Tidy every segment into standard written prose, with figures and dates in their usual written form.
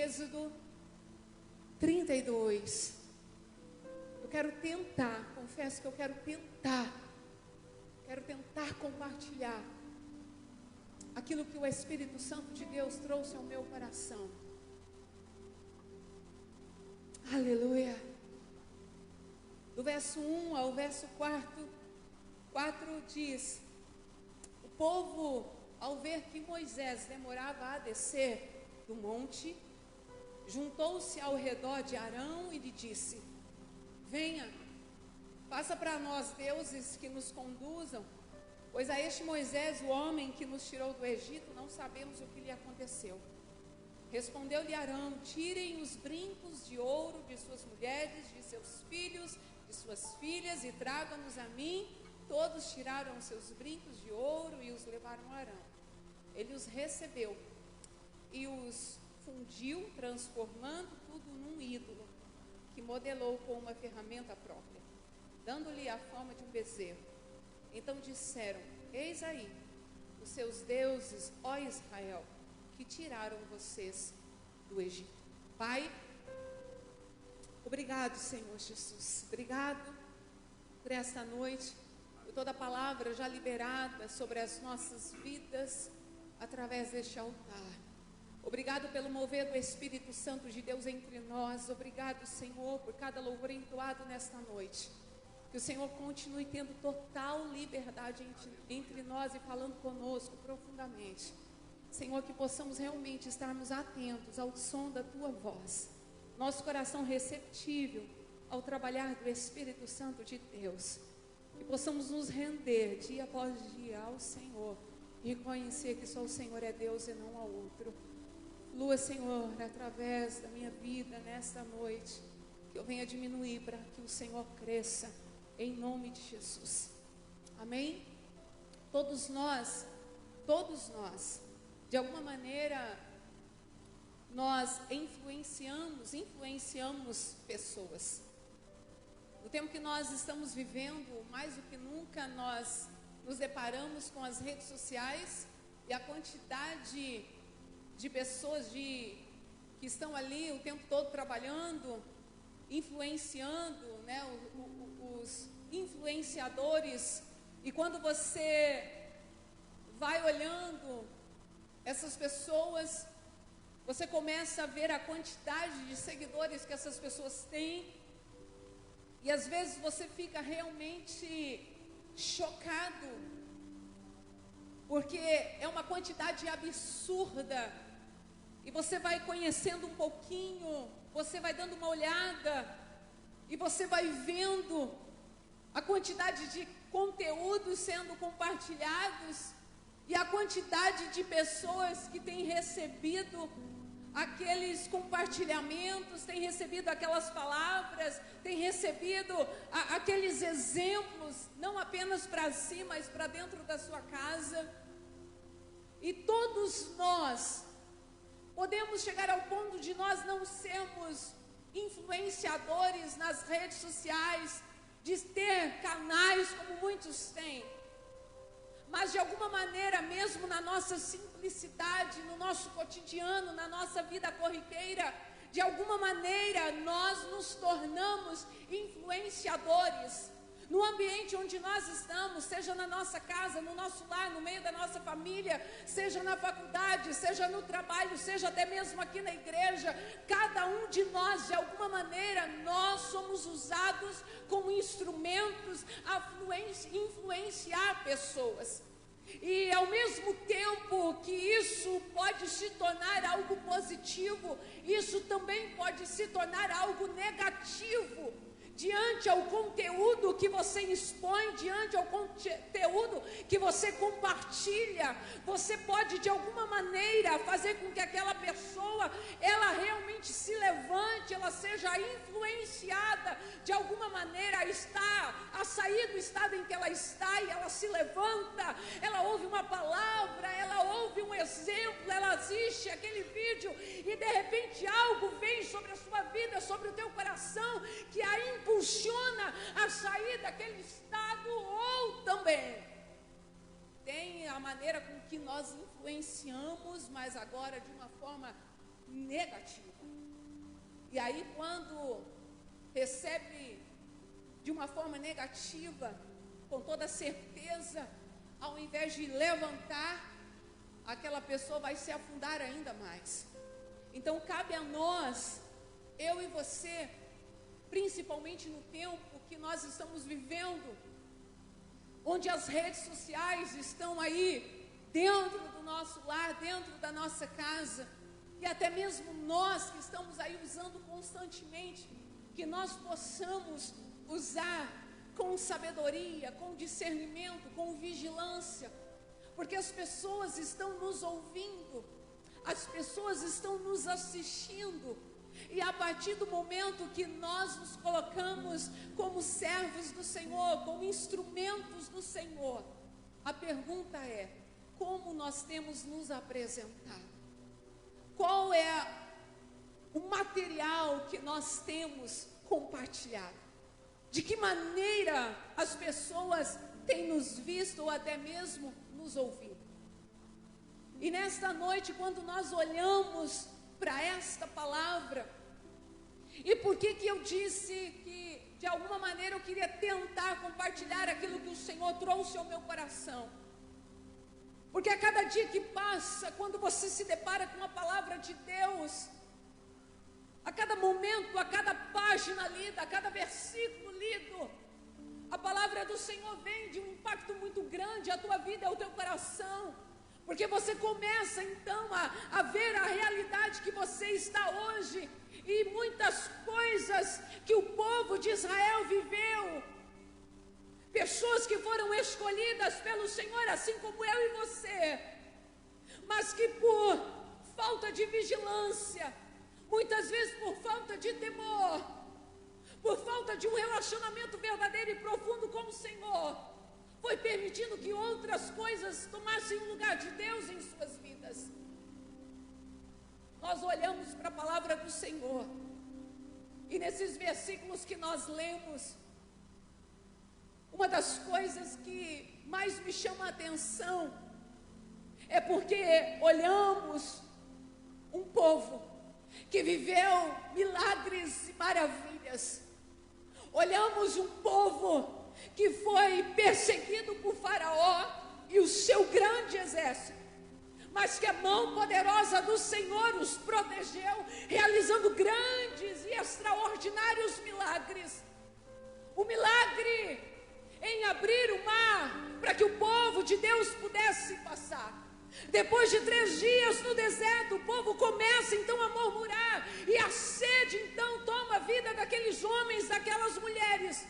Êxodo 32. Eu quero tentar, confesso que eu quero tentar compartilhar aquilo que o Espírito Santo de Deus trouxe ao meu coração. Aleluia. Do verso 1 ao verso 4 diz: o povo, ao ver que Moisés demorava a descer do monte, juntou-se ao redor de Arão e lhe disse: venha, faça para nós deuses que nos conduzam, pois a este Moisés, o homem que nos tirou do Egito, não sabemos o que lhe aconteceu. Respondeu-lhe Arão: tirem os brincos de ouro de suas mulheres, de seus filhos, de suas filhas, e tragam-nos a mim. Todos tiraram os seus brincos de ouro e os levaram a Arão. Ele os recebeu e os fundiu, transformando tudo num ídolo, que modelou com uma ferramenta própria, dando-lhe a forma de um bezerro. Então disseram: eis aí os seus deuses, ó Israel, que tiraram vocês do Egito. Pai, obrigado, Senhor Jesus, obrigado por esta noite, por toda a palavra já liberada sobre as nossas vidas, através deste altar. Obrigado pelo mover do Espírito Santo de Deus entre nós. Obrigado, Senhor, por cada louvor entoado nesta noite. Que o Senhor continue tendo total liberdade entre nós e falando conosco profundamente. Senhor, que possamos realmente estarmos atentos ao som da Tua voz. Nosso coração receptível ao trabalhar do Espírito Santo de Deus. Que possamos nos render dia após dia ao Senhor. E reconhecer que só o Senhor é Deus e não há outro. Flua, Senhor, através da minha vida nesta noite. Que eu venha diminuir para que o Senhor cresça. Em nome de Jesus. Amém? Todos nós, de alguma maneira, nós influenciamos pessoas. No tempo que nós estamos vivendo, mais do que nunca, nós nos deparamos com as redes sociais e a quantidade de pessoas que estão ali o tempo todo trabalhando, influenciando, né, os influenciadores. E quando você vai olhando essas pessoas, você começa a ver a quantidade de seguidores que essas pessoas têm, e às vezes você fica realmente chocado, porque é uma quantidade absurda. E você vai conhecendo um pouquinho, você vai dando uma olhada, e você vai vendo a quantidade de conteúdos sendo compartilhados, e a quantidade de pessoas que têm recebido aqueles compartilhamentos, têm recebido aquelas palavras, têm recebido aqueles exemplos, não apenas para si, mas para dentro da sua casa. E todos nós podemos chegar ao ponto de nós não sermos influenciadores nas redes sociais, de ter canais como muitos têm, mas de alguma maneira, mesmo na nossa simplicidade, no nosso cotidiano, na nossa vida corriqueira, de alguma maneira nós nos tornamos influenciadores. No ambiente onde nós estamos, seja na nossa casa, no nosso lar, no meio da nossa família, seja na faculdade, seja no trabalho, seja até mesmo aqui na igreja, cada um de nós, de alguma maneira, nós somos usados como instrumentos a influenciar pessoas. E ao mesmo tempo que isso pode se tornar algo positivo, isso também pode se tornar algo negativo. Diante ao conteúdo que você expõe, diante ao conteúdo que você compartilha, você pode de alguma maneira fazer com que aquela pessoa, ela realmente se levante, ela seja influenciada de alguma maneira a sair do estado em que ela está, e ela se levanta, ela ouve uma palavra, ela ouve um exemplo, ela assiste aquele vídeo, e de repente algo vem sobre a sua vida, sobre o teu coração, que a impulsiona a sair daquele estado. Ou também tem a maneira com que nós influenciamos, mas agora de uma forma negativa. E aí, quando recebe de uma forma negativa, com toda certeza, ao invés de levantar, aquela pessoa vai se afundar ainda mais. Então, cabe a nós, eu e você, principalmente no tempo que nós estamos vivendo, onde as redes sociais estão aí, dentro do nosso lar, dentro da nossa casa, e até mesmo nós que estamos aí usando constantemente, que nós possamos usar com sabedoria, com discernimento, com vigilância, porque as pessoas estão nos ouvindo, as pessoas estão nos assistindo, e a partir do momento que nós nos colocamos como servos do Senhor, como instrumentos do Senhor, a pergunta é: como nós temos nos apresentado? Qual é o material que nós temos compartilhado? De que maneira as pessoas têm nos visto ou até mesmo nos ouvido? E nesta noite, quando nós olhamos para esta palavra, e por que eu disse que de alguma maneira eu queria tentar compartilhar aquilo que o Senhor trouxe ao meu coração? Porque a cada dia que passa, quando você se depara com a palavra de Deus, a cada momento, a cada página lida, a cada versículo lido, a palavra do Senhor vem de um impacto muito grande à tua vida e ao teu coração, porque você começa então a ver a realidade que você está hoje, e muitas coisas que o povo de Israel viveu, pessoas que foram escolhidas pelo Senhor, assim como eu e você, mas que por falta de vigilância, muitas vezes por falta de temor, por falta de um relacionamento verdadeiro e profundo com o Senhor, foi permitindo que outras coisas tomassem o lugar de Deus em suas vidas. Nós olhamos para a palavra do Senhor, e nesses versículos que nós lemos, uma das coisas que mais me chama a atenção é porque olhamos um povo que viveu milagres e maravilhas. Olhamos um povo que foi perseguido por Faraó e o seu grande exército, mas que a mão poderosa do Senhor os protegeu, realizando grandes e extraordinários milagres. O milagre em abrir o mar para que o povo de Deus pudesse passar. Depois de 3 dias no deserto, o povo começa então a murmurar, e a sede então toma a vida daqueles homens, daquelas mulheres,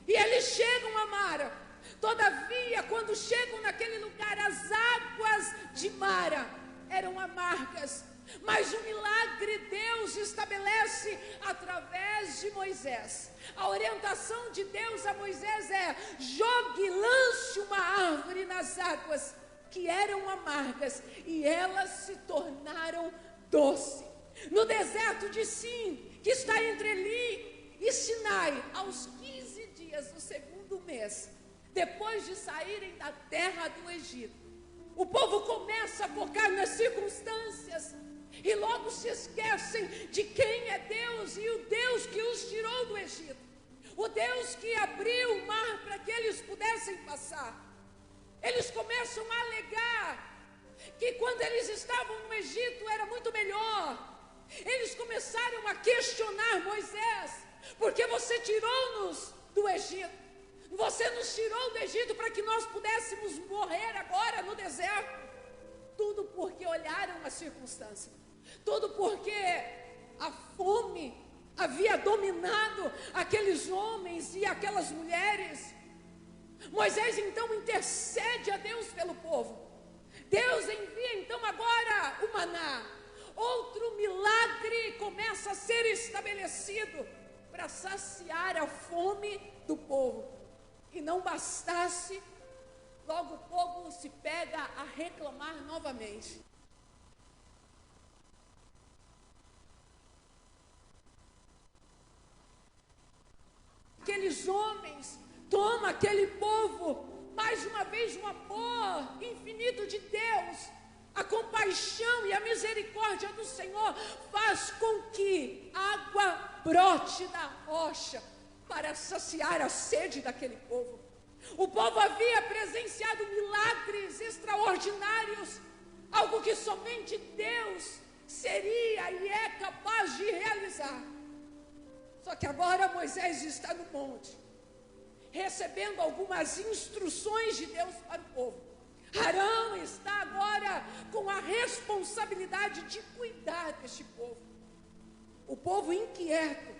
e eles chegam a Mara. Todavia, quando chegam naquele lugar, as águas de Mara eram amargas, mas o milagre Deus estabelece através de Moisés. A orientação de Deus a Moisés é: jogue, lance uma árvore nas águas que eram amargas, e elas se tornaram doce. No deserto de Sim, que está entre Eli e Sinai, aos 15 dias do 2º mês, depois de saírem da terra do Egito, o povo começa a focar nas circunstâncias, e logo se esquecem de quem é Deus, e o Deus que os tirou do Egito, o Deus que abriu o mar para que eles pudessem passar. Eles começam a alegar que quando eles estavam no Egito era muito melhor. Eles começaram a questionar Moisés: porque você tirou-nos do Egito? Você nos tirou do Egito para que nós pudéssemos morrer agora no deserto? Tudo porque olharam a circunstância, tudo porque a fome havia dominado aqueles homens e aquelas mulheres. Moisés então intercede a Deus pelo povo. Deus envia então agora o maná. Outro milagre começa a ser estabelecido para saciar a fome do povo. E não bastasse, logo o povo se pega a reclamar novamente. Aqueles homens tomam aquele povo, mais uma vez um amor infinito de Deus, A compaixão e a misericórdia do Senhor faz com que água brote da rocha para saciar a sede daquele povo. O povo havia presenciado milagres extraordinários, algo que somente Deus seria e é capaz de realizar. Só que agora Moisés está no monte, recebendo algumas instruções de Deus para o povo. Arão está agora com a responsabilidade de cuidar deste povo. O povo inquieto,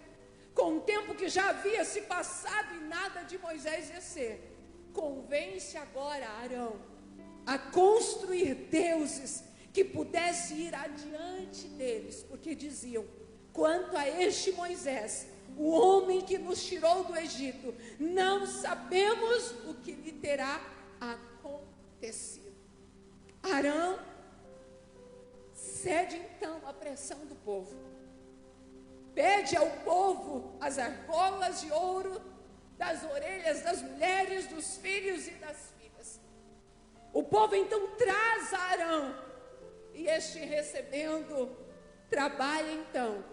com o tempo que já havia se passado e nada de Moisés descer, convence agora Arão a construir deuses que pudesse ir adiante deles, porque diziam: quanto a este Moisés, o homem que nos tirou do Egito, não sabemos o que lhe terá acontecido. Arão cede então à pressão do povo, pede ao povo as argolas de ouro das orelhas das mulheres, dos filhos e das filhas. O povo então traz a Arão, e este, recebendo, trabalha então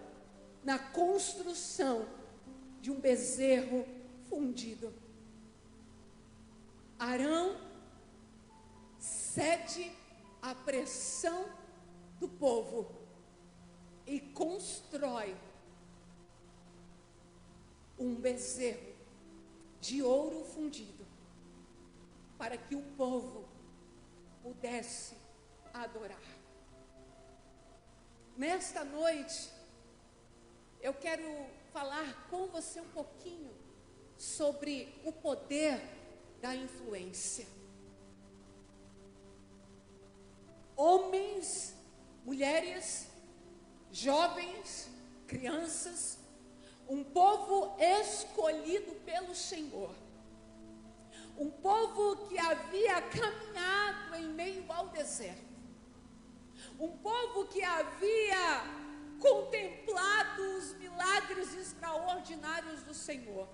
na construção de um bezerro fundido. Arão cede à pressão do povo e constrói um bezerro de ouro fundido para que o povo pudesse adorar. Nesta noite, eu quero falar com você um pouquinho sobre o poder da influência. Homens, mulheres, jovens, crianças, um povo escolhido pelo Senhor, um povo que havia caminhado em meio ao deserto, um povo que havia contemplado os milagres extraordinários do Senhor,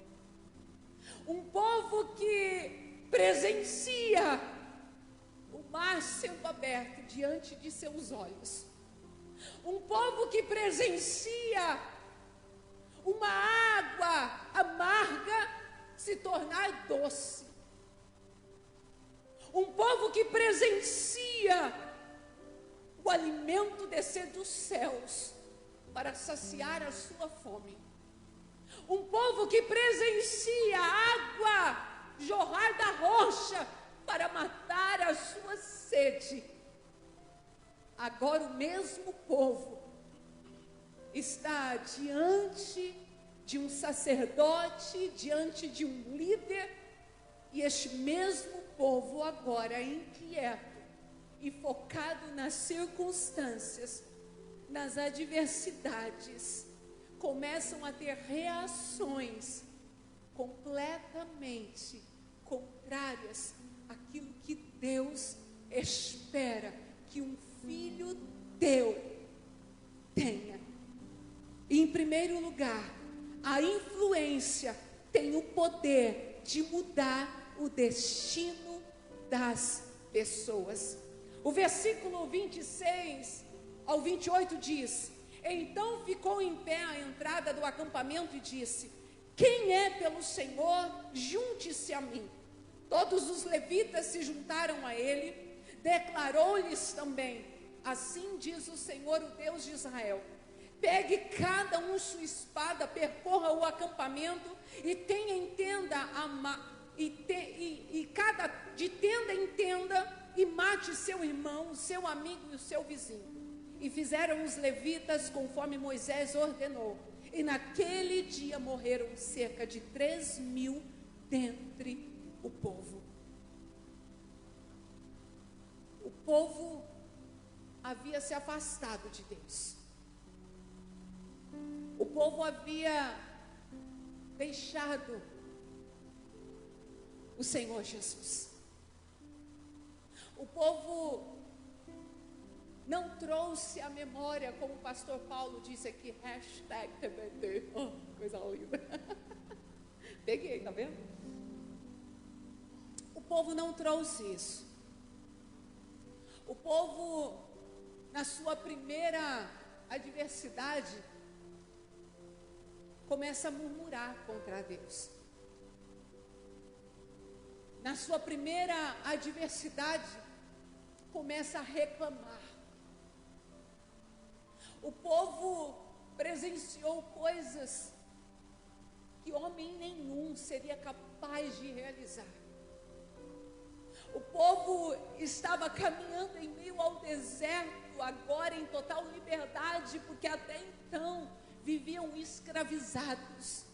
um povo que presencia o mar sendo aberto diante de seus olhos, um povo que presencia uma água amarga se tornar doce, um povo que presencia o alimento descer dos céus para saciar a sua fome, um povo que presencia a água jorrar da rocha para matar a sua sede. Agora o mesmo povo está diante de um sacerdote, diante de um líder, e este mesmo povo agora inquieto e focado nas circunstâncias, nas adversidades, começam a ter reações completamente contrárias àquilo que Deus espera que um filho teu tenha. E, em primeiro lugar, a influência tem o poder de mudar o destino das pessoas. O versículo 26 ao 28 diz: então ficou em pé à entrada do acampamento e disse: quem é pelo Senhor, junte-se a mim. Todos os levitas se juntaram a ele. Declarou-lhes também: assim diz o Senhor, o Deus de Israel: pegue cada um sua espada, percorra o acampamento e tenha em tenda cada de tenda em tenda, e mate seu irmão, o seu amigo e o seu vizinho. E fizeram os levitas conforme Moisés ordenou. E naquele dia morreram cerca de 3.000 dentre o povo. O povo havia se afastado de Deus. O povo havia deixado o Senhor Jesus. O povo não trouxe a memória, como o pastor Paulo disse aqui, #TBT, coisa linda. Peguei, tá vendo? O povo não trouxe isso. O povo, na sua primeira adversidade, começa a murmurar contra Deus. Na sua primeira adversidade, começa a reclamar. O povo presenciou coisas que homem nenhum seria capaz de realizar. O povo estava caminhando em meio ao deserto, agora em total liberdade, porque até então viviam escravizados.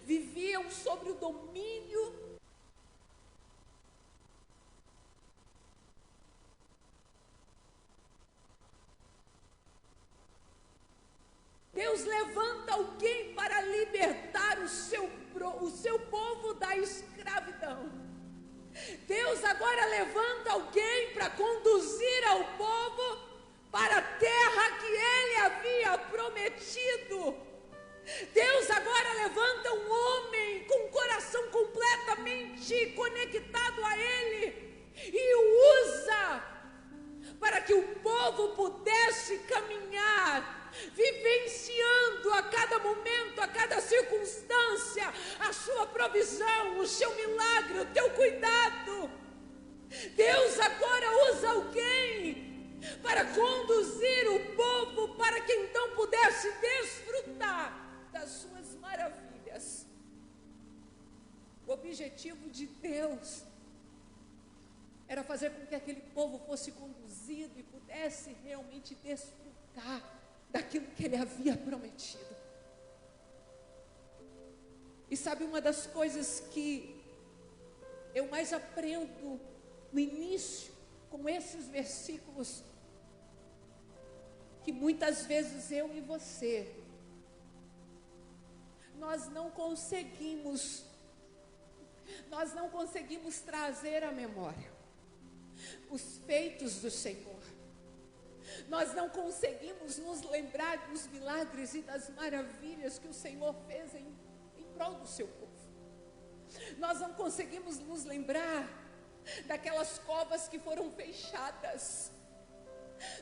Viviam sobre o domínio Deus levanta alguém para libertar o seu povo da escravidão. Deus agora levanta alguém para conduzir ao povo para a terra que Ele havia prometido. Deus agora levanta um homem com o coração completamente conectado a Ele e o usa para que o povo pudesse caminhar, vivenciando a cada momento, a cada circunstância, a sua provisão, o seu milagre, o teu cuidado. Deus agora usa alguém para conduzir o povo, para que então pudesse desfrutar das suas maravilhas. O objetivo de Deus era fazer com que aquele povo fosse conduzido e pudesse realmente desfrutar daquilo que Ele havia prometido. E sabe, uma das coisas que eu mais aprendo no início com esses versículos, que muitas vezes eu e você, nós não conseguimos trazer à memória os feitos do Senhor. Nós não conseguimos nos lembrar dos milagres e das maravilhas que o Senhor fez em prol do seu povo. Nós não conseguimos nos lembrar daquelas covas que foram fechadas.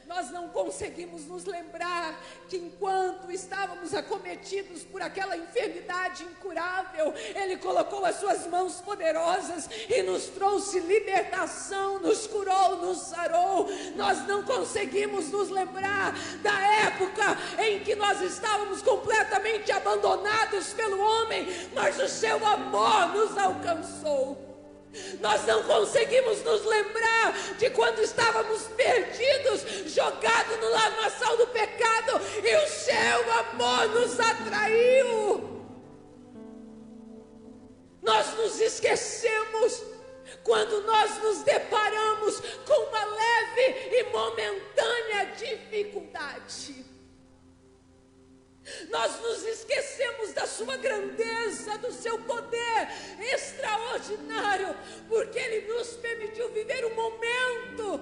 Nós não conseguimos nos lembrar que enquanto estávamos acometidos por aquela enfermidade incurável, Ele colocou as suas mãos poderosas e nos trouxe libertação, nos curou, nos sarou. Nós não conseguimos nos lembrar da época em que nós estávamos completamente abandonados pelo homem, mas o seu amor nos alcançou. Nós não conseguimos nos lembrar de quando estávamos perdidos, jogados no lamaçal do pecado, e o seu amor nos atraiu. Nós nos esquecemos quando nós nos deparamos com uma leve e momentânea dificuldade. Nós nos esquecemos da sua grandeza, do seu poder extraordinário, porque Ele nos permitiu viver um momento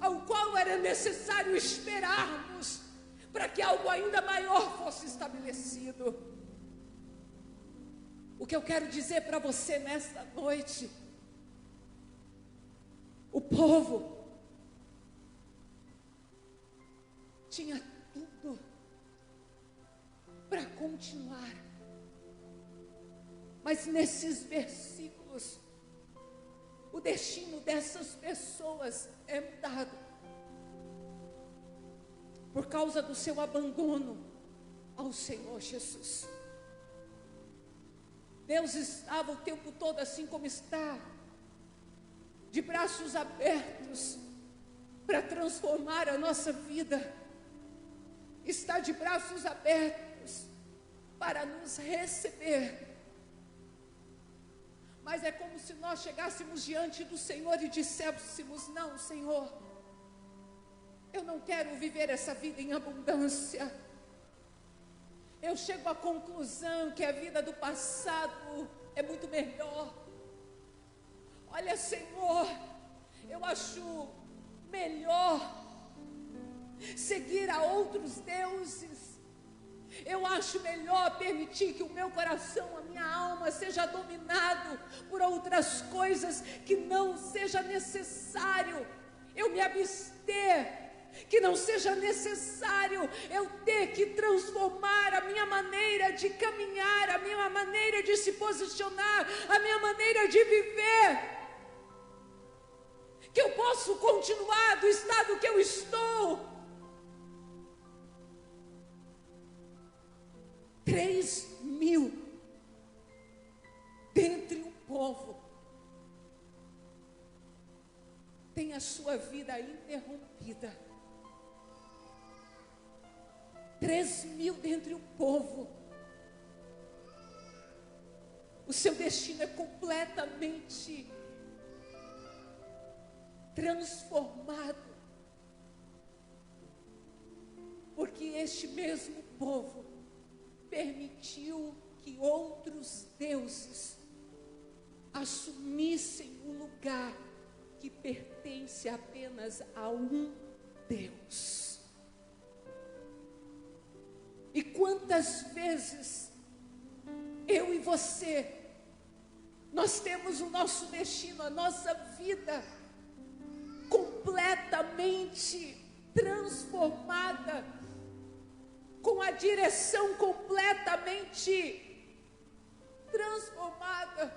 ao qual era necessário esperarmos para que algo ainda maior fosse estabelecido. O que eu quero dizer para você nesta noite: o povo tinha tudo para continuar, mas nesses versículos o destino dessas pessoas é mudado por causa do seu abandono ao Senhor Jesus. Deus estava o tempo todo, assim como está, de braços abertos para transformar a nossa vida. Está de braços abertos para nos receber. Mas é como se nós chegássemos diante do Senhor e disséssemos: não, Senhor, eu não quero viver essa vida em abundância. Eu chego à conclusão que a vida do passado é muito melhor. Olha, Senhor, eu acho melhor seguir a outros deuses. Eu acho melhor permitir que o meu coração, a minha alma seja dominado por outras coisas, que não seja necessário eu me abster, que não seja necessário eu ter que transformar a minha maneira de caminhar, a minha maneira de se posicionar, a minha maneira de viver, que eu posso continuar do estado que eu estou. 3.000 dentre o povo tem a sua vida interrompida. 3.000 dentre o povo, o seu destino é completamente transformado, porque este mesmo povo permitiu que outros deuses assumissem o lugar que pertence apenas a um Deus. E quantas vezes eu e você, nós temos o nosso destino, a nossa vida completamente transformada, com a direção completamente transformada,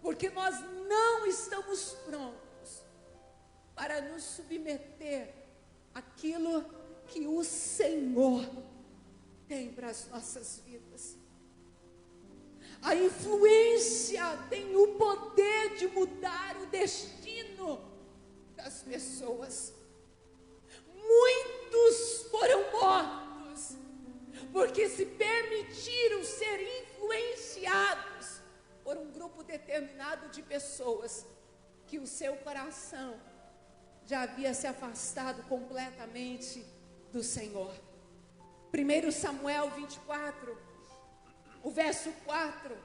porque nós não estamos prontos para nos submeter àquilo que o Senhor tem para as nossas vidas. A influência tem o poder de mudar o destino das pessoas. Muitos foram mortos porque se permitiram ser influenciados por um grupo determinado de pessoas que o seu coração já havia se afastado completamente do Senhor. 1 Samuel 24, o verso 4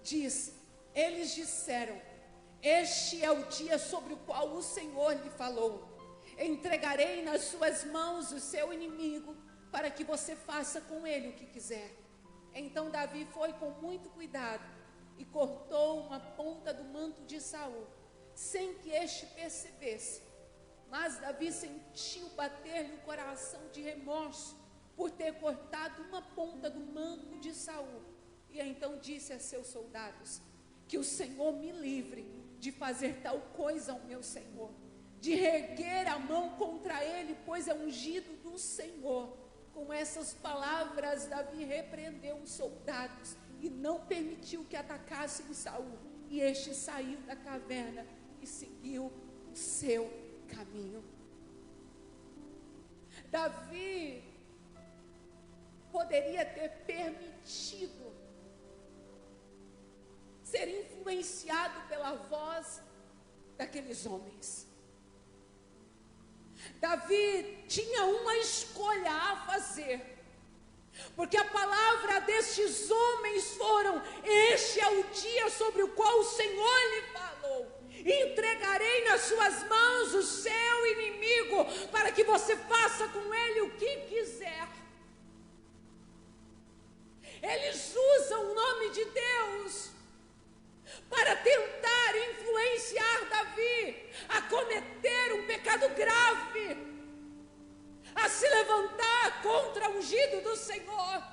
diz: eles disseram: este é o dia sobre o qual o Senhor lhe falou. Entregarei nas suas mãos o seu inimigo, para que você faça com ele o que quiser. Então Davi foi com muito cuidado e cortou uma ponta do manto de Saul, sem que este percebesse. Mas Davi sentiu bater-lhe o coração de remorso por ter cortado uma ponta do manto de Saul. E então disse a seus soldados: que o Senhor me livre de fazer tal coisa ao meu Senhor, de erguer a mão contra ele, pois é ungido do Senhor. Com essas palavras, Davi repreendeu os soldados e não permitiu que atacassem Saul. E este saiu da caverna e seguiu o seu caminho. Davi poderia ter permitido ser influenciado pela voz daqueles homens. Davi tinha uma escolha a fazer, porque a palavra destes homens foram: este é o dia sobre o qual o Senhor lhe falou. Entregarei nas suas mãos o seu inimigo, para que você faça com ele o que quiser. Eles usam o nome de Deus para tentar influenciar Davi a cometer um pecado grave, a se levantar contra o ungido do Senhor,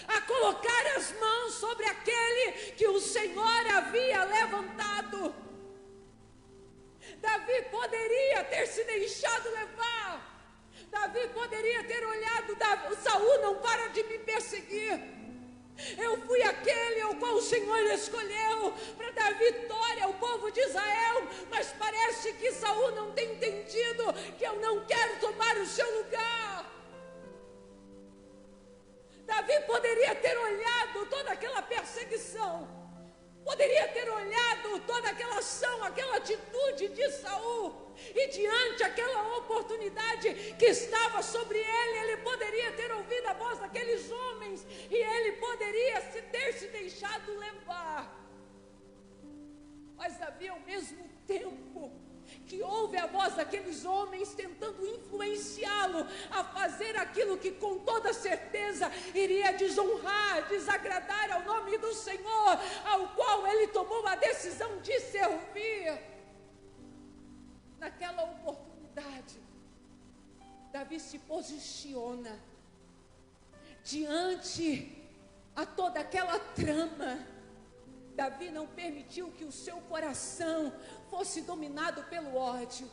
a colocar as mãos sobre aquele que o Senhor havia levantado. Davi poderia ter se deixado levar. Davi poderia ter olhado: Saul não para de me perseguir. Eu fui aquele ao qual o Senhor escolheu para dar vitória ao povo de Israel, mas parece que Saul não tem entendido que eu não quero tomar o seu lugar. Davi poderia ter olhado toda aquela perseguição, poderia ter olhado toda aquela ação, aquela atitude de Saul, e diante daquela oportunidade que estava sobre ele, ele poderia ter ouvido a voz daqueles homens, e ele poderia ter se deixado levar. Mas Davi, ao mesmo tempo que ouve a voz daqueles homens tentando influenciá-lo povo a fazer aquilo que com toda certeza iria desonrar, desagradar ao nome do Senhor, ao qual ele tomou a decisão de servir. Naquela oportunidade, Davi se posiciona diante a toda aquela trama. Davi não permitiu que o seu coração fosse dominado pelo ódio.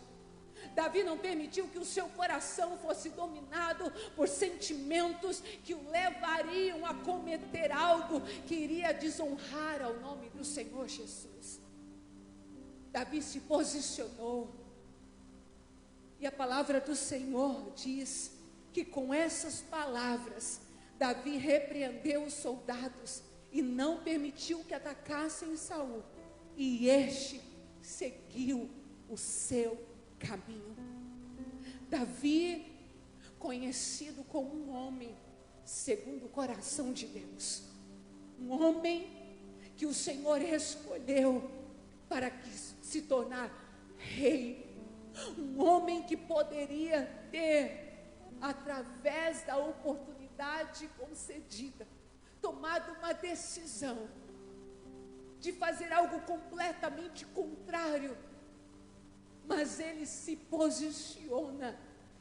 Davi não permitiu que o seu coração fosse dominado por sentimentos que o levariam a cometer algo que iria desonrar ao nome do Senhor Jesus. Davi se posicionou. E a palavra do Senhor diz que com essas palavras, Davi repreendeu os soldados e não permitiu que atacassem Saul. E este seguiu o seu caminho. Davi, conhecido como um homem segundo o coração de Deus, um homem que o Senhor escolheu para que se tornar rei, um homem que poderia ter, através da oportunidade concedida, tomado uma decisão de fazer algo completamente contrário, mas ele se posiciona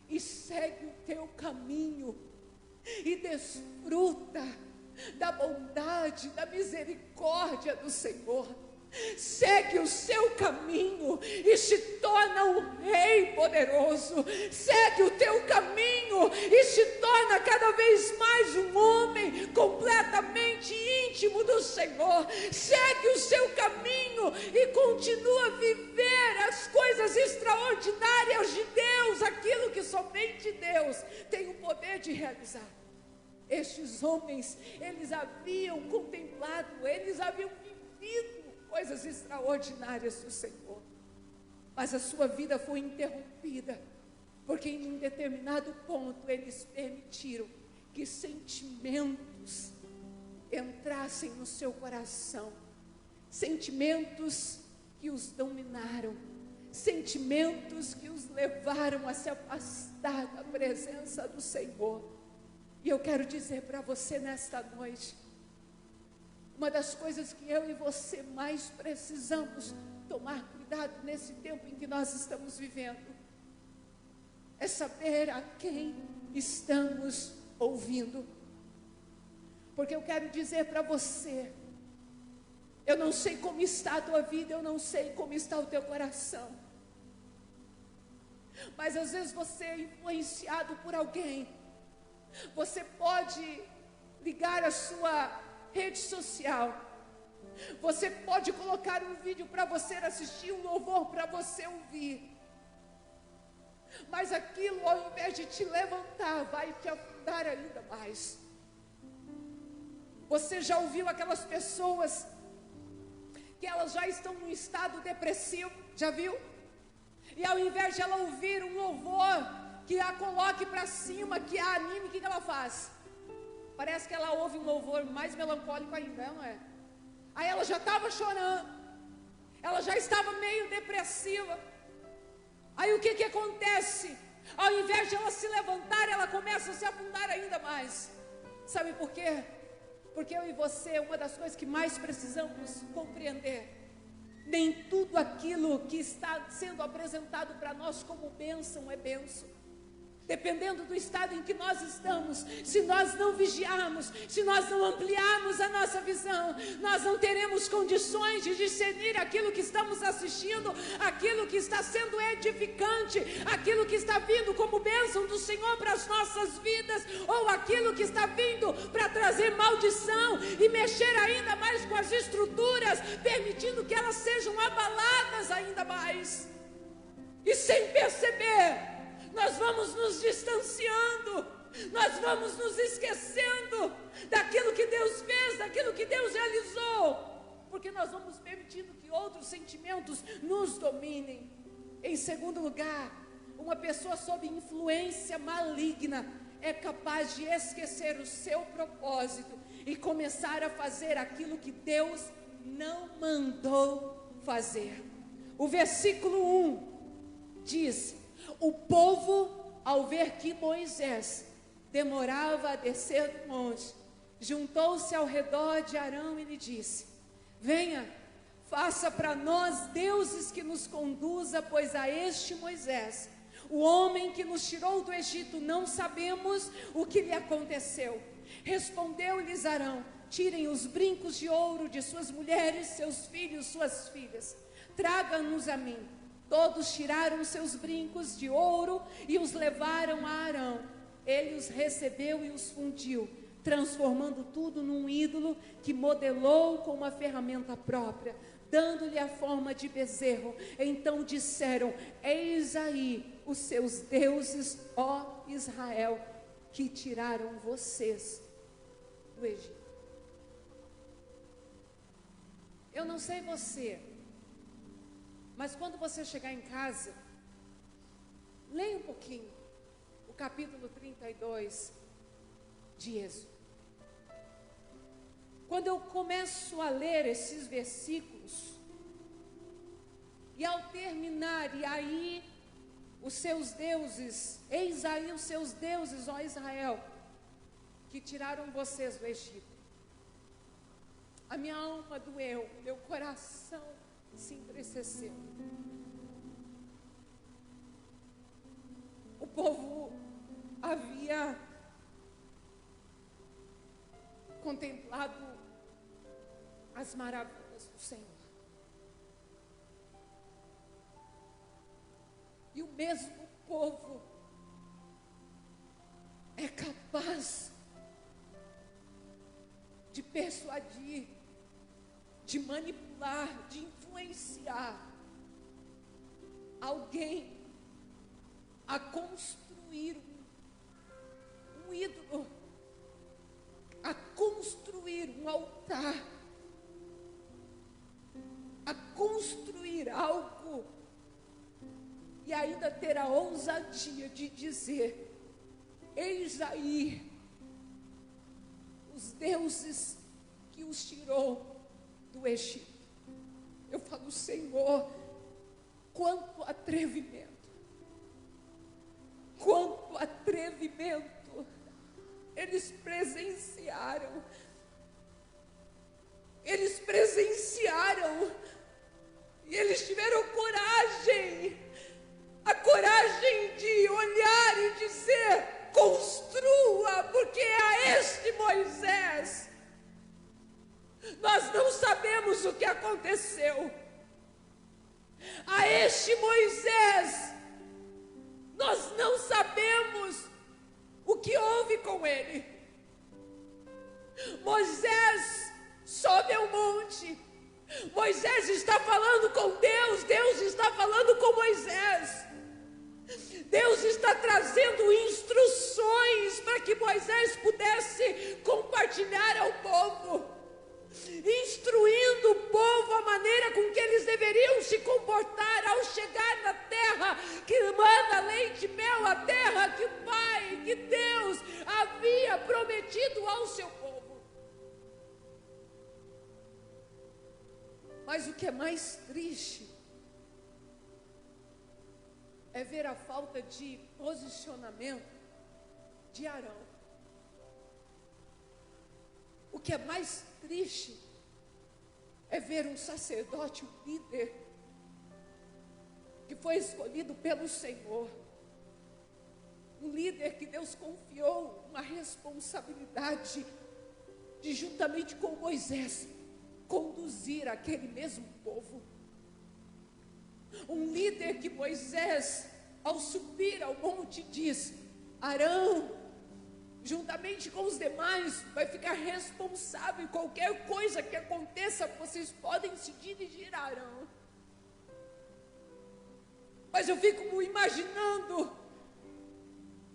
e segue o teu caminho e desfruta da bondade, da misericórdia do Senhor. Segue o seu caminho e se torna um rei poderoso. Segue o teu caminho e se torna cada vez mais um homem completamente íntimo do Senhor. Segue o seu caminho e continua a viver as coisas extraordinárias de Deus, aquilo que somente Deus tem o poder de realizar. Estes homens, eles haviam contemplado, eles haviam vivido coisas extraordinárias do Senhor, mas a sua vida foi interrompida, porque em um determinado ponto eles permitiram que sentimentos entrassem no seu coração, sentimentos que os dominaram, sentimentos que os levaram a se afastar da presença do Senhor. E eu quero dizer para você nesta noite, uma das coisas que eu e você mais precisamos tomar cuidado nesse tempo em que nós estamos vivendo, é saber a quem estamos ouvindo. Porque eu quero dizer para você, eu não sei como está a tua vida, eu não sei como está o teu coração, mas às vezes você é influenciado por alguém. Você pode ligar a sua rede social, você pode colocar um vídeo para você assistir, um louvor para você ouvir, mas aquilo, ao invés de te levantar, vai te afundar ainda mais. Você já ouviu aquelas pessoas que elas já estão num estado depressivo? Já viu? E ao invés de ela ouvir um louvor que a coloque para cima, que a anime, o que ela faz? Parece que ela ouve um louvor mais melancólico ainda, não é? Aí ela já estava chorando, ela já estava meio depressiva. Aí o que acontece? Ao invés de ela se levantar, ela começa a se afundar ainda mais. Sabe por quê? Porque eu e você, uma das coisas que mais precisamos compreender, nem tudo aquilo que está sendo apresentado para nós como bênção é bênção. Dependendo do estado em que nós estamos, se nós não vigiarmos, se nós não ampliarmos a nossa visão, nós não teremos condições de discernir aquilo que estamos assistindo, aquilo que está sendo edificante, aquilo que está vindo como bênção do Senhor para as nossas vidas, ou aquilo que está vindo para trazer maldição e mexer ainda mais com as estruturas, permitindo que elas sejam abaladas ainda mais. E sem perceber, nós vamos nos distanciando, nós vamos nos esquecendo daquilo que Deus fez, daquilo que Deus realizou, porque nós vamos permitindo que outros sentimentos nos dominem. Em segundo lugar, uma pessoa sob influência maligna é capaz de esquecer o seu propósito e começar a fazer aquilo que Deus não mandou fazer. O versículo 1 diz: o povo ao ver que Moisés demorava a descer do monte, juntou-se ao redor de Arão e lhe disse: venha, faça para nós deuses que nos conduza, pois a este Moisés, o homem que nos tirou do Egito, não sabemos o que lhe aconteceu. Respondeu-lhes Arão: tirem os brincos de ouro de suas mulheres, seus filhos, suas filhas, traga-nos a mim. Todos tiraram seus brincos de ouro e os levaram a Arão. Ele os recebeu e os fundiu, transformando tudo num ídolo que modelou com uma ferramenta própria, dando-lhe a forma de bezerro. Então disseram: eis aí os seus deuses, ó Israel, que tiraram vocês do Egito. Eu não sei você, mas quando você chegar em casa, leia um pouquinho o capítulo 32 de Êxodo. Quando eu começo a ler esses versículos, e ao terminar, e aí os seus deuses, eis aí os seus deuses, ó Israel, que tiraram vocês do Egito, a minha alma doeu, meu coração se entristeceu. O povo havia contemplado as maravilhas do Senhor, e o mesmo povo é capaz de persuadir, de manipular, de influenciar alguém a construir um ídolo, a construir um altar, a construir algo, e ainda ter a ousadia de dizer: eis aí os deuses que os tirou do Egito. Eu falo: Senhor, quanto atrevimento, quanto atrevimento. Eles presenciaram, e eles tiveram coragem, a coragem de olhar e dizer: construa, porque a este Moisés, nós não sabemos o que aconteceu. A este Moisés, nós não sabemos o que houve com ele. Moisés sobe ao monte, Moisés está falando com Deus, Deus está falando com Moisés. Deus está trazendo instruções para que Moisés pudesse compartilhar ao povo, instruindo o povo a maneira com que eles deveriam se comportar ao chegar na terra que manda leite e mel, a terra que o Pai, que Deus havia prometido ao seu povo. Mas o que é mais triste é ver a falta de posicionamento de Arão. O que é mais triste é ver um sacerdote, um líder, que foi escolhido pelo Senhor, um líder que Deus confiou uma responsabilidade de, juntamente com Moisés, conduzir aquele mesmo povo. Um líder que Moisés, ao subir ao monte, diz: Arão, juntamente com os demais, vai ficar responsável. Qualquer coisa que aconteça, vocês podem se dirigir a Arão. Mas eu fico imaginando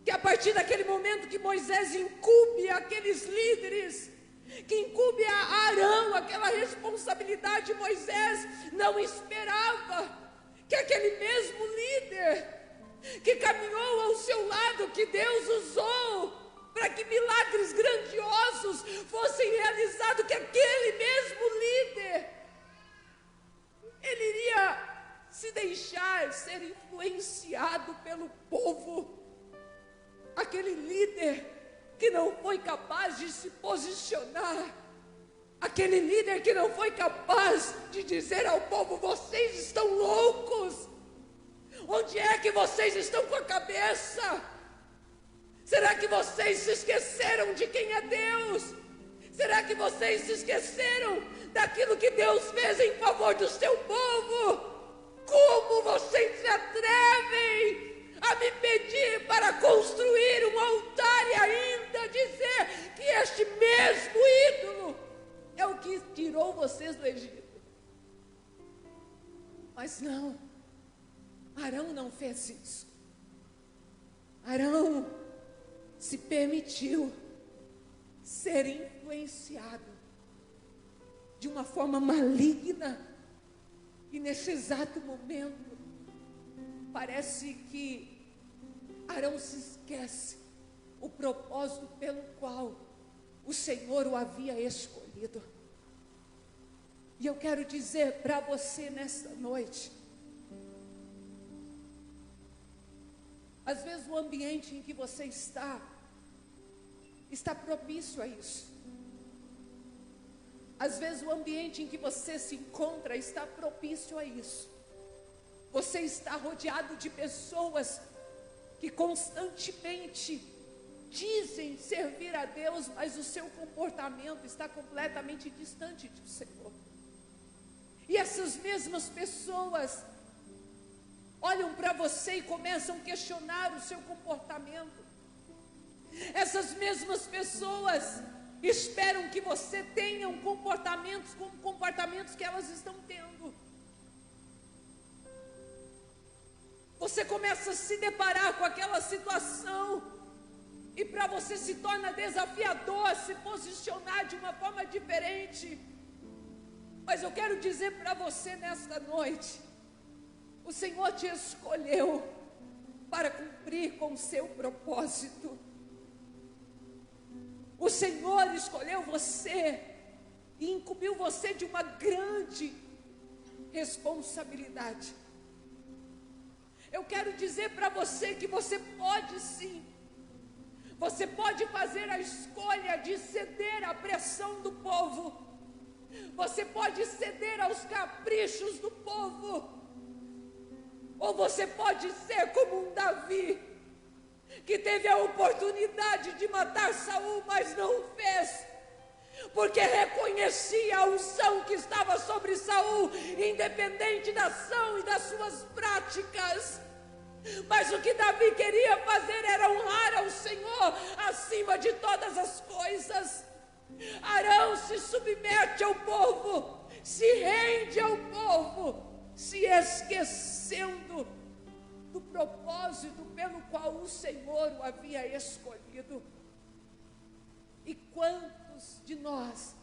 que a partir daquele momento que Moisés incumbe aqueles líderes, que incumbe a Arão aquela responsabilidade, Moisés não esperava que aquele mesmo líder que caminhou ao seu lado, que Deus usou para que milagres grandiosos fossem realizados, que aquele mesmo líder, ele iria se deixar ser influenciado pelo povo, aquele líder que não foi capaz de se posicionar, aquele líder que não foi capaz de dizer ao povo: vocês estão loucos, onde é que vocês estão com a cabeça? Será que vocês se esqueceram de quem é Deus? Será que vocês se esqueceram daquilo que Deus fez em favor do seu povo? Como vocês se atrevem a me pedir para construir um altar e ainda dizer que este mesmo ídolo é o que tirou vocês do Egito? Mas não, Arão não fez isso. Arão se permitiu ser influenciado de uma forma maligna, e nesse exato momento parece que Arão se esquece o propósito pelo qual o Senhor o havia escolhido. E eu quero dizer para você nesta noite, às vezes o ambiente em que você está propício a isso. Às vezes o ambiente em que você se encontra está propício a isso. Você está rodeado de pessoas que constantemente dizem servir a Deus, mas o seu comportamento está completamente distante do Senhor. E essas mesmas pessoas olham para você e começam a questionar o seu comportamento. Essas mesmas pessoas esperam que você tenha comportamentos como comportamentos que elas estão tendo. Você começa a se deparar com aquela situação e para você se torna desafiador se posicionar de uma forma diferente. Mas eu quero dizer para você nesta noite, o Senhor te escolheu para cumprir com o seu propósito. O Senhor escolheu você e incumbiu você de uma grande responsabilidade. Eu quero dizer para você que você pode sim, você pode fazer a escolha de ceder à pressão do povo, você pode ceder aos caprichos do povo, ou você pode ser como um Davi, que teve a oportunidade de matar Saul, mas não fez, porque reconhecia a unção que estava sobre Saul, independente da ação e das suas práticas. Mas o que Davi queria fazer era honrar ao Senhor acima de todas as coisas. Arão se submete ao povo, se rende ao povo, se esquecendo do propósito pelo qual o Senhor o havia escolhido. E quantos de nós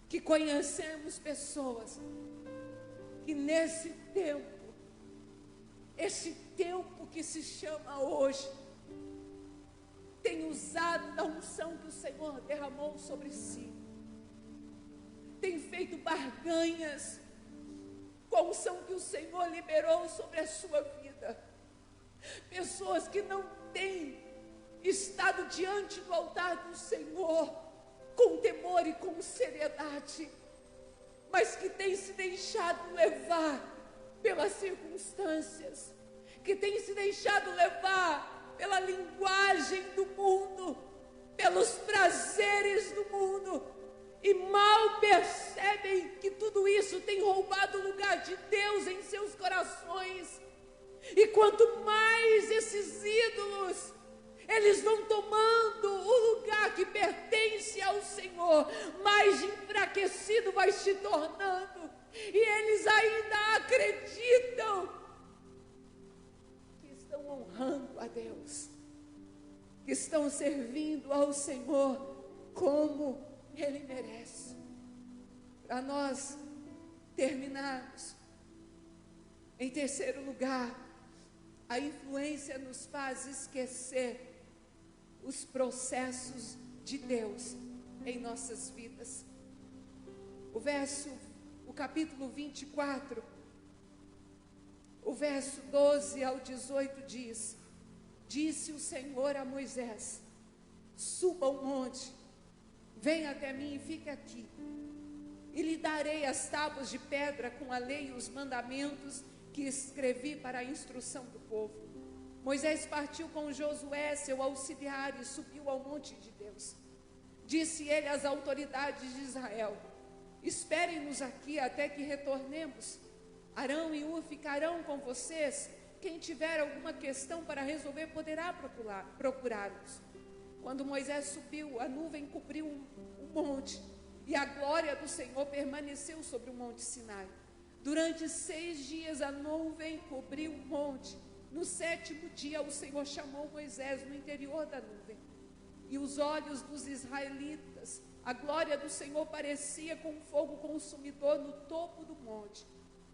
que conhecemos pessoas que nesse tempo, esse tempo que se chama hoje, tem usado a unção que o Senhor derramou sobre si, tem feito barganhas com a unção que o Senhor liberou sobre a sua vida. Pessoas que não têm estado diante do altar do Senhor com temor e com seriedade, mas que têm se deixado levar pelas circunstâncias, que têm se deixado levar pela linguagem do mundo, pelos prazeres do mundo, e mal percebem que tudo isso tem roubado o lugar de Deus em seus corações. E quanto mais esses ídolos, eles vão tomando o lugar que pertence ao Senhor, mais enfraquecido vai se tornando, e eles ainda acreditam que estão honrando a Deus, que estão servindo ao Senhor como Ele merece. Para nós terminarmos, em terceiro lugar, a influência nos faz esquecer os processos de Deus em nossas vidas. O capítulo 24, o verso 12 ao 18 diz: Disse o Senhor a Moisés: suba o monte, venha até mim e fique aqui. E lhe darei as tábuas de pedra com a lei e os mandamentos que escrevi para a instrução do povo. Moisés partiu com Josué, seu auxiliar, e subiu ao monte de Deus. Disse ele às autoridades de Israel: esperem-nos aqui até que retornemos. Arão e Hur ficarão com vocês. Quem tiver alguma questão para resolver poderá procurá-los. Quando Moisés subiu, a nuvem cobriu o monte, e a glória do Senhor permaneceu sobre o monte Sinai. Durante 6 dias a nuvem cobriu o monte. No 7º dia o Senhor chamou Moisés no interior da nuvem. E os olhos dos israelitas, a glória do Senhor parecia com um fogo consumidor no topo do monte.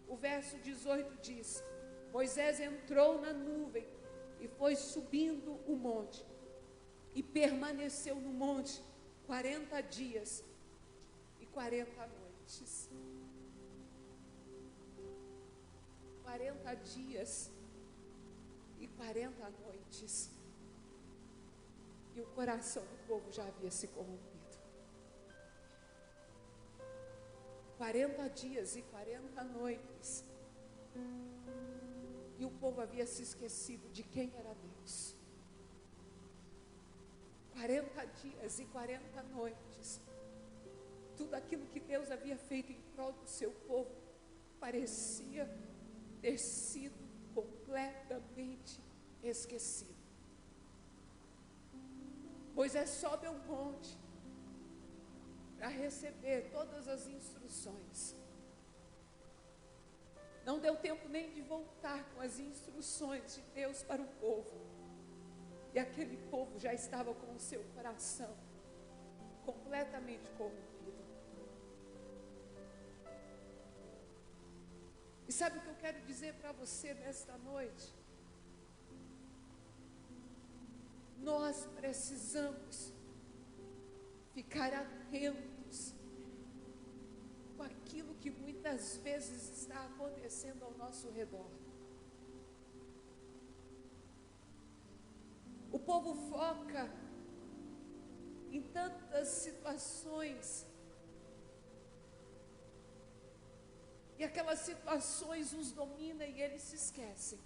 O verso 18 diz: Moisés entrou na nuvem e foi subindo o monte. E permaneceu no monte 40 dias e 40 noites. 40 dias e 40 noites. E o coração do povo já havia se corrompido. 40 dias e 40 noites. E o povo havia se esquecido de quem era Deus. 40 dias e 40 noites. Tudo aquilo que Deus havia feito em prol do seu povo parecia ter sido completamente esquecido. Moisés sobe ao monte para receber todas as instruções. Não deu tempo nem de voltar com as instruções de Deus para o povo. E aquele povo já estava com o seu coração completamente corrompido. E sabe o que eu quero dizer para você nesta noite? Nós precisamos ficar atentos com aquilo que muitas vezes está acontecendo ao nosso redor. O povo foca em tantas situações, e aquelas situações os dominam e eles se esquecem.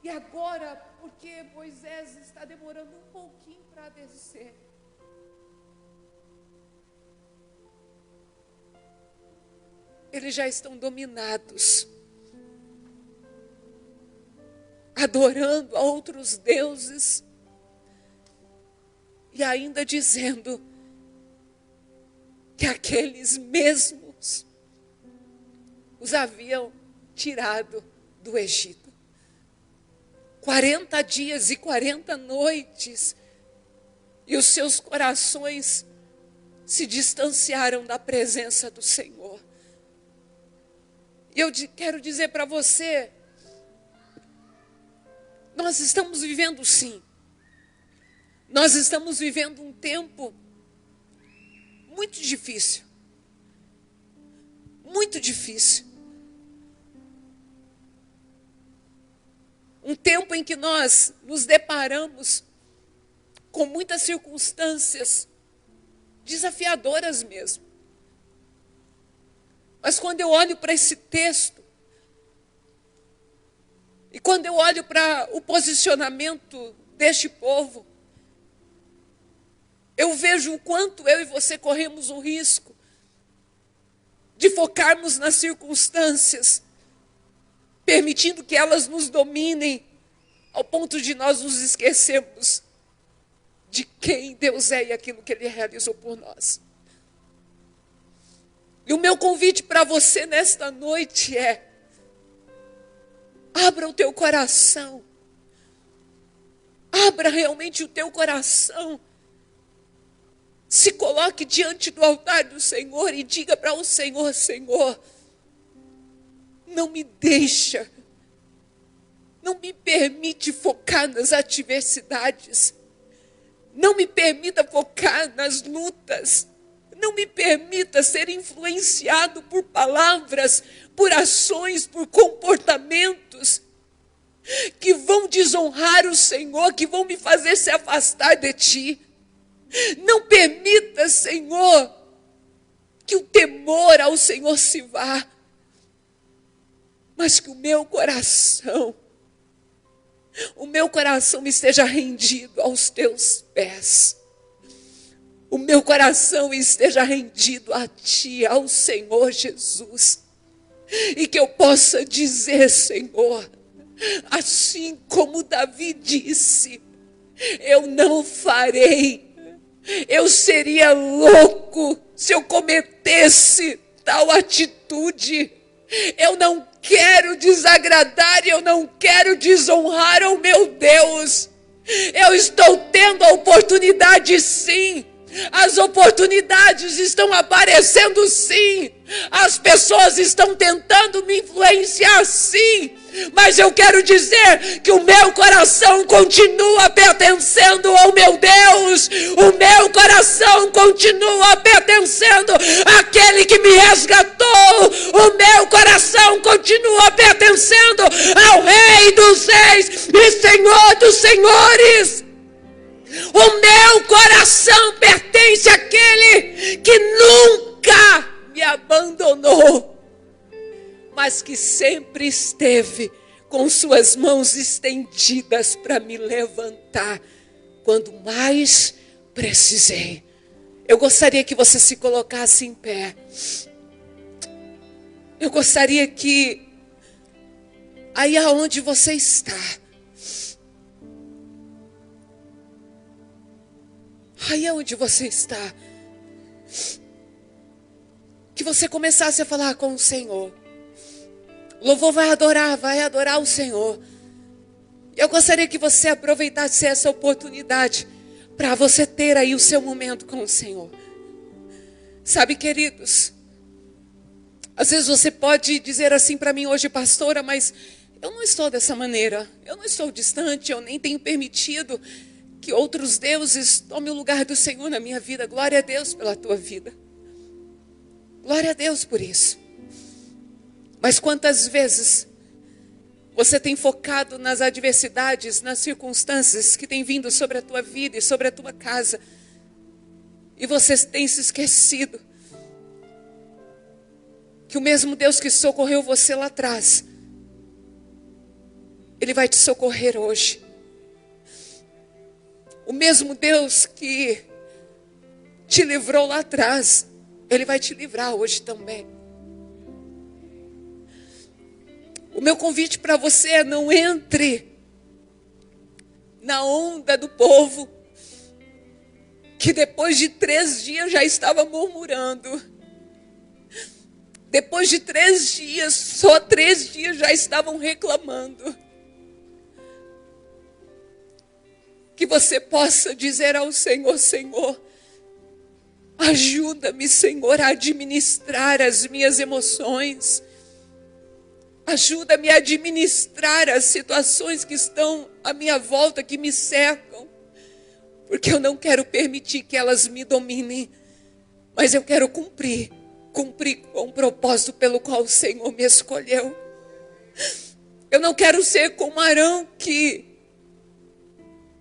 E agora, porque Moisés está demorando um pouquinho para descer, eles já estão dominados, adorando a outros deuses e ainda dizendo que aqueles mesmos os haviam tirado do Egito. 40 dias e 40 noites, e os seus corações se distanciaram da presença do Senhor. E eu quero dizer para você, nós estamos vivendo sim, nós estamos vivendo um tempo muito difícil, muito difícil. Um tempo em que nós nos deparamos com muitas circunstâncias desafiadoras mesmo. Mas quando eu olho para esse texto, e quando eu olho para o posicionamento deste povo, eu vejo o quanto eu e você corremos o risco de focarmos nas circunstâncias, permitindo que elas nos dominem, ao ponto de nós nos esquecermos de quem Deus é e aquilo que Ele realizou por nós. E o meu convite para você nesta noite é: abra o teu coração, abra realmente o teu coração, se coloque diante do altar do Senhor e diga para o Senhor: Senhor, não me deixa, não me permite focar nas adversidades, não me permita focar nas lutas, não me permita ser influenciado por palavras, por ações, por comportamentos, que vão desonrar o Senhor, que vão me fazer se afastar de Ti. Não permita, Senhor, que o temor ao Senhor se vá, mas que o meu coração esteja rendido aos Teus pés. O meu coração esteja rendido a Ti, ao Senhor Jesus. E que eu possa dizer, Senhor, assim como Davi disse, eu não farei. Eu seria louco se eu cometesse tal atitude. Eu não quero desagradar e eu não quero desonrar ao meu Deus. Eu estou tendo a oportunidade, sim. As oportunidades estão aparecendo, sim. As pessoas estão tentando me influenciar, sim. Mas eu quero dizer que o meu coração continua pertencendo ao meu Deus. O meu coração continua pertencendo àquele que me resgatou. O meu coração continua pertencendo ao Rei dos Reis e Senhor dos Senhores. O meu coração pertence àquele que nunca me abandonou, mas que sempre esteve com suas mãos estendidas para me levantar quando mais precisei. Eu gostaria que você se colocasse em pé. Eu gostaria que aí aonde você está, aí onde você está, que você começasse a falar com o Senhor. O louvor vai adorar o Senhor. Eu gostaria que você aproveitasse essa oportunidade para você ter aí o seu momento com o Senhor. Sabe, queridos, às vezes você pode dizer assim para mim hoje, pastora, mas eu não estou dessa maneira. Eu não estou distante, eu nem tenho permitido que outros deuses tomem o lugar do Senhor na minha vida. Glória a Deus pela tua vida. Glória a Deus por isso. Mas quantas vezes você tem focado nas adversidades, nas circunstâncias que têm vindo sobre a tua vida e sobre a tua casa, e você tem se esquecido que o mesmo Deus que socorreu você lá atrás, Ele vai te socorrer hoje. O mesmo Deus que te livrou lá atrás, Ele vai te livrar hoje também. O meu convite para você é: não entre na onda do povo que depois de 3 dias já estava murmurando. Depois de 3 dias, só 3 dias já estavam reclamando. Que você possa dizer ao Senhor: Senhor, ajuda-me, Senhor, a administrar as minhas emoções. Ajuda-me a administrar as situações que estão à minha volta, que me cercam. Porque eu não quero permitir que elas me dominem, mas eu quero cumprir com o propósito pelo qual o Senhor me escolheu. Eu não quero ser como Arão, que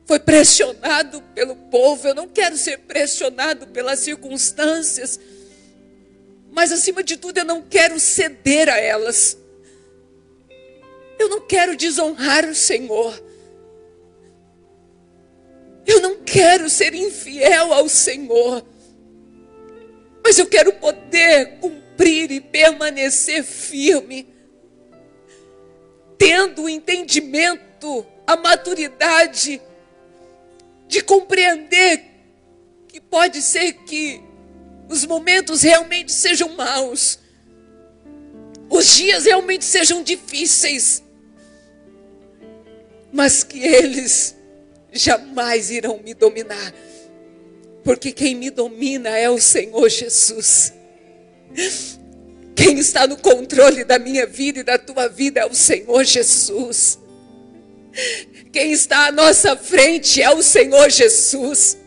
foi pressionado pelo povo. Eu não quero ser pressionado pelas circunstâncias, mas acima de tudo eu não quero ceder a elas. Eu não quero desonrar o Senhor. Eu não quero ser infiel ao Senhor. Mas eu quero poder cumprir e permanecer firme, tendo o entendimento, a maturidade de compreender que pode ser que os momentos realmente sejam maus, os dias realmente sejam difíceis, mas que eles jamais irão me dominar, porque quem me domina é o Senhor Jesus. Quem está no controle da minha vida e da tua vida é o Senhor Jesus. Quem está à nossa frente é o Senhor Jesus.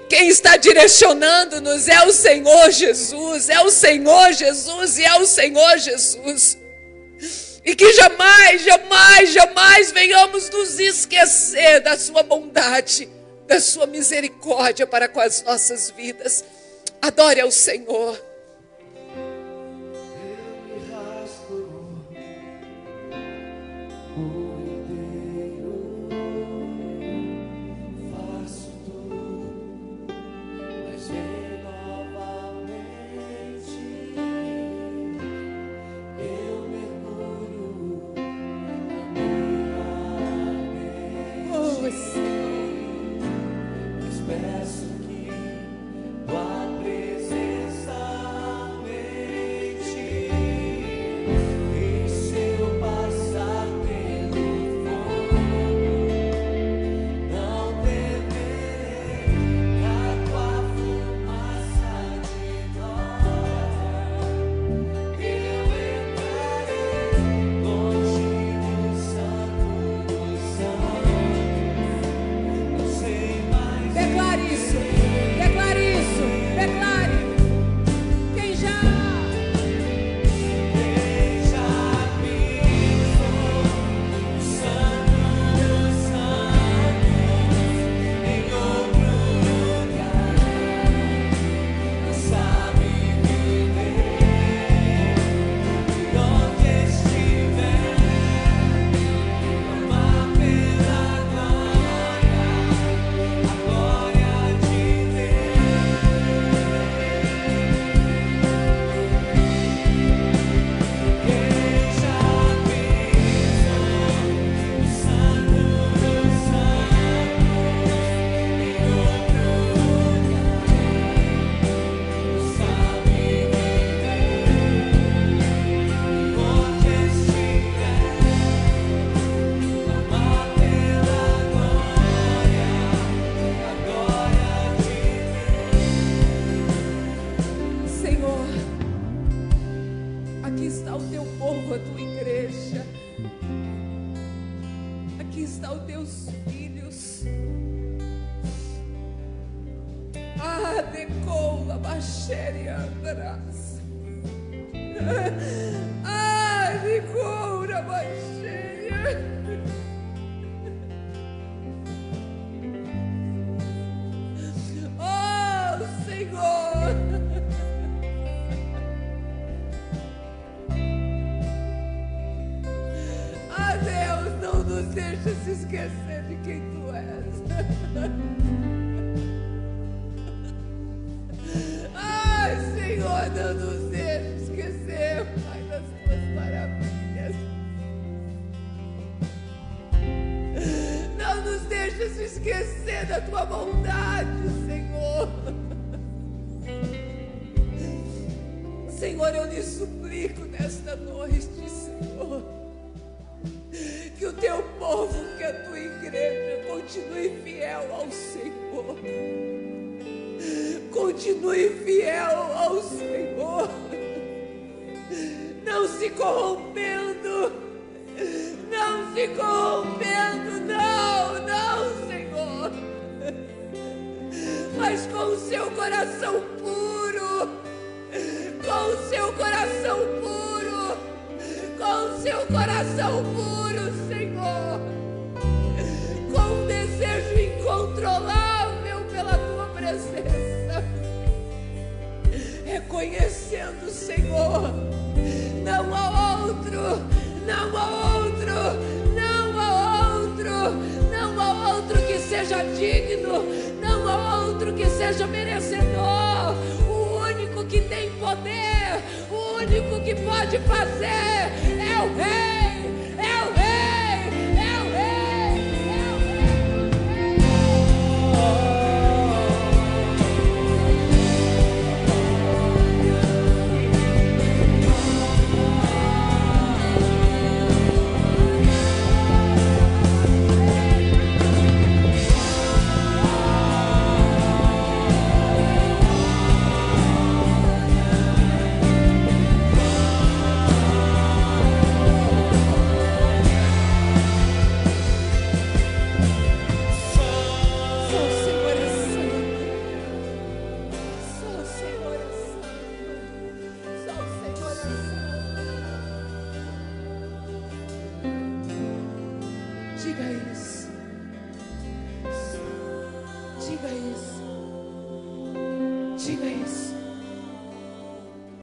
Quem está direcionando-nos é o Senhor Jesus. É o Senhor Jesus e é o Senhor Jesus. E que jamais, jamais, jamais venhamos nos esquecer da sua bondade, da sua misericórdia para com as nossas vidas. Adore ao Senhor. Deixa se esquecer de quem tu és. Ai, Senhor, não nos deixa esquecer, Pai, das tuas maravilhas. Não nos deixa se esquecer da tua bondade, Senhor. Senhor, eu lhe suplico nesta noite, Senhor, que o teu povo, que a tua igreja continue fiel ao Senhor. Continue fiel ao Senhor. Não se corrompendo. Não se corrompendo. Não, Senhor. Mas com o seu coração puro. Com o seu coração puro. Com o seu coração puro, Senhor, com um desejo incontrolável pela tua presença, reconhecendo, Senhor, não há outro, não há outro, não há outro, não há outro que seja digno, não há outro que seja merecedor. O único que tem poder, o único que pode fazer é o Rei.